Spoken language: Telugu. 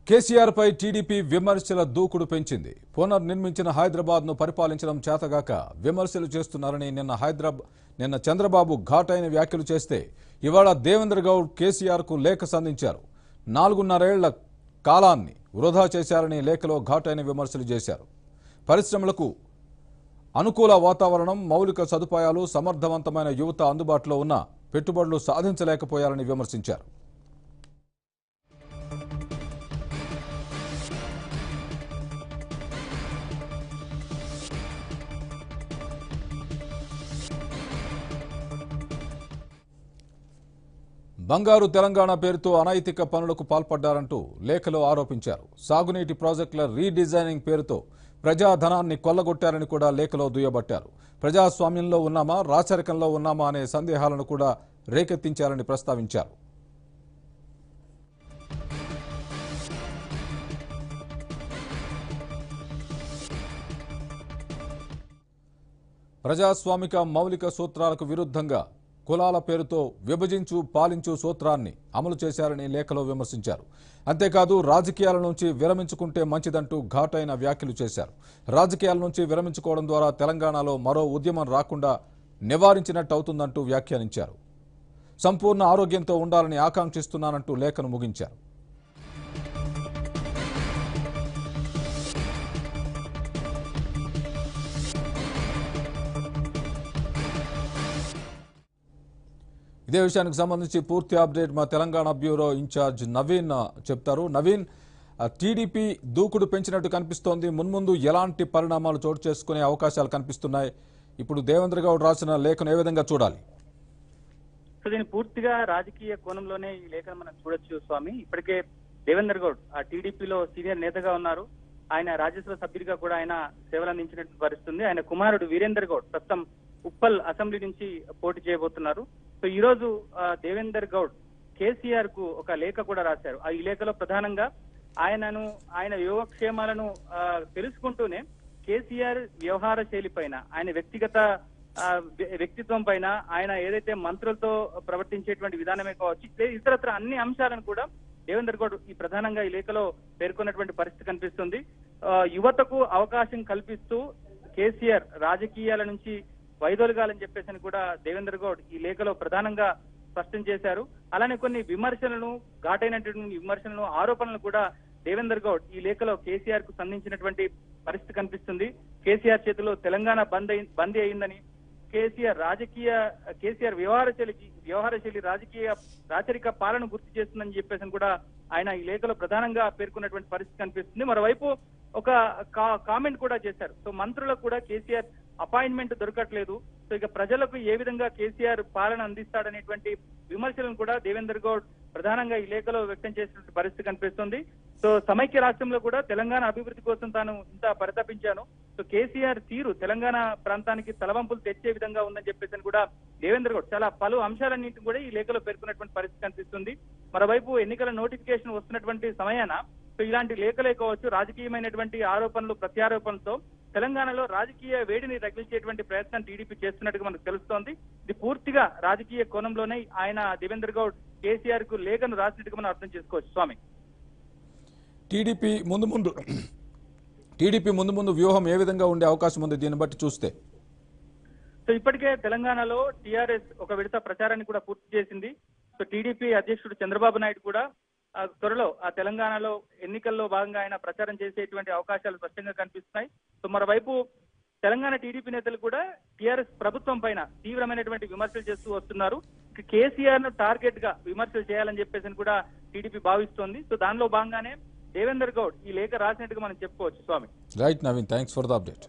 కేసీఆర్ పై టీడీపీ విమర్శల దూకుడు పెంచింది. పునర్నిర్మించిన హైదరాబాద్ ను పరిపాలించడం చేతగాక విమర్శలు చేస్తున్నారని నిన్న చంద్రబాబు ఘాటైన వ్యాఖ్యలు చేస్తే ఇవాళ దేవేంద్ర గౌడ్ కేసీఆర్ కు లేఖ సంధించారు. 4.5 ఏళ్ల కాలాన్ని వృధా చేశారని లేఖలో ఘాటైన విమర్శలు చేశారు. పరిశ్రమలకు అనుకూల వాతావరణం, మౌలిక సదుపాయాలు, సమర్థవంతమైన యువత అందుబాటులో ఉన్న పెట్టుబడులు సాధించలేకపోయారని విమర్శించారు. బంగారు తెలంగాణ పేరుతో అనైతిక పనులకు పాల్పడ్డారంటూ లేఖలో ఆరోపించారు. సాగునీటి ప్రాజెక్టుల రీడిజైనింగ్ పేరుతో ప్రజాధనాన్ని కొల్లగొట్టారని కూడా లేఖలో దుయ్యబట్టారు. ప్రజాస్వామ్యంలో ఉన్నామా, రాచరికంలో ఉన్నామా అనే సందేహాలను కూడా రేకెత్తించారని ప్రస్తావించారు. ప్రజాస్వామిక మౌలిక సూత్రాలకు విరుద్ధంగా కులాల పేరుతో విభజించు పాలించు సూత్రాన్ని అమలు చేశారని లేఖలో విమర్శించారు. అంతేకాదు రాజకీయాల నుంచి విరమించుకుంటే మంచిదంటూ ఘాటైన వ్యాఖ్యలు చేశారు. రాజకీయాల నుంచి విరమించుకోవడం ద్వారా తెలంగాణలో మరో ఉద్యమం రాకుండా నివారించినట్టు అవుతుందంటూ వ్యాఖ్యానించారు. సంపూర్ణ ఆరోగ్యంతో ఉండాలని ఆకాంక్షిస్తున్నానంటూ లేఖను ముగించారు. ఇదే విషయానికి సంబంధించి పూర్తి అప్డేట్ మా తెలంగాణ బ్యూరో ఇన్ఛార్జ్ నవీన్ చెప్తారు. నవీన్, టీడీపీ దూకుడు పెంచినట్టు కనిపిస్తోంది. మున్ముందు ఎలాంటి పరిణామాలు చోటు చేసుకునే అవకాశాలు కనిపిస్తున్నాయి? ఇప్పుడు దేవేంద్ర గౌడ్ రాసిన లేఖను ఏ విధంగా చూడాలి? సో దీన్ని పూర్తిగా రాజకీయ కోణంలోనే ఈ లేఖను మనం చూడొచ్చు స్వామి. ఇప్పటికే దేవేంద్ర గౌడ్ ఆ టీడీపీలో సీనియర్ నేతగా ఉన్నారు. ఆయన రాజ్యసభ సభ్యుడిగా కూడా ఆయన సేవలు అందించినట్టు పరిస్థితుంది. ఆయన కుమారుడు వీరేందర్ గౌడ్ ప్రస్తుతం ఉప్పల్ అసెంబ్లీ నుంచి పోటీ చేయబోతున్నారు. సో ఈ రోజు దేవేందర్ గౌడ్ కేసీఆర్ కు ఒక లేఖ కూడా రాశారు. ఈ లేఖలో ప్రధానంగా ఆయన యోగక్షేమాలను తెలుసుకుంటూనే కేసీఆర్ వ్యవహార శైలి పైన, ఆయన వ్యక్తిత్వం పైన, ఆయన ఏదైతే మంత్రులతో ప్రవర్తించేటువంటి విధానమే కావచ్చు, ఇతరత్ర అన్ని అంశాలను కూడా దేవేందర్ గౌడ్ ఈ ప్రధానంగా ఈ లేఖలో పేర్కొన్నటువంటి పరిస్థితి కనిపిస్తుంది. యువతకు అవకాశం కల్పిస్తూ కేసీఆర్ రాజకీయాల నుంచి వైదొలగాలని చెప్పేసి కూడా దేవేంద్ర గౌడ్ ఈ లేఖలో ప్రధానంగా స్పష్టం చేశారు. అలానే కొన్ని ఘాటైనటువంటి విమర్శలను, ఆరోపణలు కూడా దేవేందర్ గౌడ్ ఈ లేఖలో కేసీఆర్ కు సంధించినటువంటి పరిస్థితి కనిపిస్తుంది. కేసీఆర్ చేతిలో తెలంగాణ బందీ అయిందని, కేసీఆర్ వ్యవహారశైలి రాచరిక పాలన గుర్తు చేస్తుందని చెప్పేసి కూడా ఆయన ఈ లేఖలో ప్రధానంగా పేర్కొన్నటువంటి పరిస్థితి కనిపిస్తుంది. మరోవైపు ఒక కామెంట్ కూడా చేశారు. సో మంత్రులకు కూడా కేసీఆర్ అపాయింట్మెంట్ దొరకట్లేదు, సో ఇక ప్రజలకు ఏ విధంగా కేసీఆర్ పాలన అందిస్తాడనేటువంటి విమర్శలను కూడా దేవేందర్ గౌడ్ ప్రధానంగా ఈ లేఖలో వ్యక్తం చేసినటువంటి పరిస్థితి కనిపిస్తుంది. సో సమైక్య రాష్ట్రంలో కూడా తెలంగాణ అభివృద్ధి కోసం తాను ఇంత పరితపించాను, సో కేసీఆర్ తీరు తెలంగాణ ప్రాంతానికి తలవంపులు తెచ్చే విధంగా ఉందని చెప్పేసి కూడా దేవేంద్ర గౌడ్ చాలా పలు అంశాలన్నింటినీ కూడా ఈ లేఖలో పేర్కొన్నటువంటి పరిస్థితి కనిపిస్తుంది. మరోవైపు ఎన్నికల నోటిఫికేషన్ వస్తున్నటువంటి సమయాన సో ఇలాంటి లేఖలే కావచ్చు, రాజకీయమైనటువంటి ఆరోపణలు, ప్రత్యారోపణలతో తెలంగాణలో రాజకీయ వేడిని రగిల్చేటువంటి ప్రయత్నం టీడీపీ చేస్తున్నట్టుగా మనకు తెలుస్తోంది. ఇది పూర్తిగా రాజకీయ కోణంలోనే ఆయన దేవేంద్ర గౌడ్ కేసీఆర్ కు లేఖను రాసినట్టుగా మనం అర్థం చేసుకోవచ్చు స్వామి. టీడీపీ ముందు ముందు వ్యూహం ఏ విధంగా ఉండే అవకాశం ఉంది దీన్ని బట్టి చూస్తే? సో ఇప్పటికే తెలంగాణలో టీఆర్ఎస్ ఒక విడత ప్రచారాన్ని కూడా పూర్తి చేసింది. సో టీడీపీ అధ్యక్షుడు చంద్రబాబు నాయుడు కూడా త్వరలో తెలంగాణలో ఎన్నికల్లో భాగంగా ఆయన ప్రచారం చేసేటువంటి అవకాశాలు స్పష్టంగా కనిపిస్తున్నాయి. సో మరోవైపు తెలంగాణ టీడీపీ నేతలు కూడా టీఆర్ఎస్ ప్రభుత్వం పైన తీవ్రమైనటువంటి విమర్శలు చేస్తూ వస్తున్నారు. కేసీఆర్ ను టార్గెట్ గా విమర్శలు చేయాలని చెప్పేసి కూడా టీడీపీ భావిస్తోంది. సో దానిలో భాగంగానే దేవేందర్ గౌడ్ ఈ లేఖ రాసినట్టుగా మనం చెప్పుకోవచ్చు స్వామి. Right Naveen, thanks for the update.